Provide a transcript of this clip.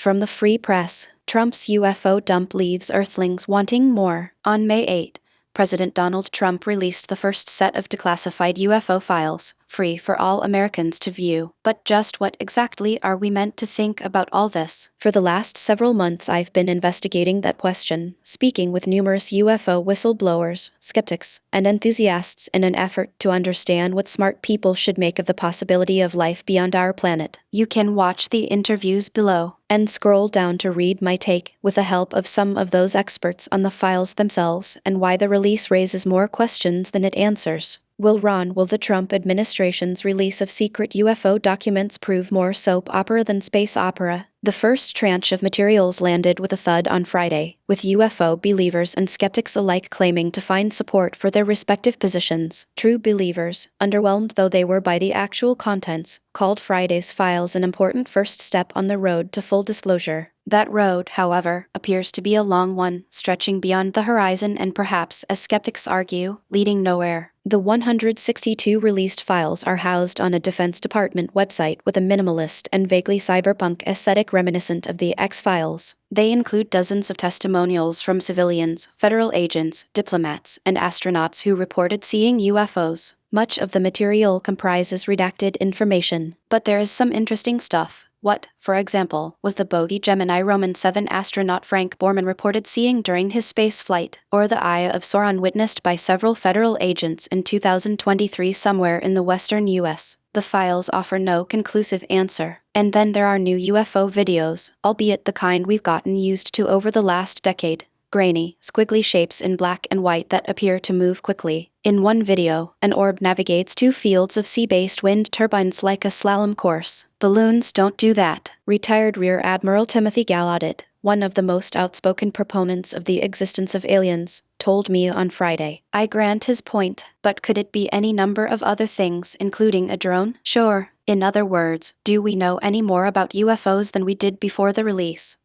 From the Free Press, Trump's UFO dump leaves Earthlings wanting more. On May 8, President Donald Trump released the first set of declassified UFO files, free for all Americans to view. But just what exactly are we meant to think about all this? For the last several months I've been investigating that question, speaking with numerous UFO whistleblowers, skeptics, and enthusiasts in an effort to understand what smart people should make of the possibility of life beyond our planet. You can watch the interviews below and scroll down to read my take, with the help of some of those experts, on the files themselves and why the release raises more questions than it answers. Will the Trump administration's release of secret UFO documents prove more soap opera than space opera? The first tranche of materials landed with a thud on Friday, with UFO believers and skeptics alike claiming to find support for their respective positions. True believers, underwhelmed though they were by the actual contents, called Friday's files an important first step on the road to full disclosure. That road, however, appears to be a long one, stretching beyond the horizon and perhaps, as skeptics argue, leading nowhere. The 162 released files are housed on a Defense Department website with a minimalist and vaguely cyberpunk aesthetic reminiscent of the X-Files. They include dozens of testimonials from civilians, federal agents, diplomats, and astronauts who reported seeing UFOs. Much of the material comprises redacted information, but there is some interesting stuff. What, for example, was the bogey Gemini Roman 7 astronaut Frank Borman reported seeing during his space flight, or the Eye of Sauron witnessed by several federal agents in 2023 somewhere in the western U.S.? The files offer no conclusive answer. And then there are new UFO videos, albeit the kind we've gotten used to over the last decade. Grainy, squiggly shapes in black and white that appear to move quickly. In one video, an orb navigates 2 fields of sea-based wind turbines like a slalom course. Balloons don't do that, retired Rear Admiral Timothy Gallaudet, one of the most outspoken proponents of the existence of aliens, told me on Friday. I grant his point, but could it be any number of other things, including a drone? Sure. In other words, do we know any more about UFOs than we did before the release?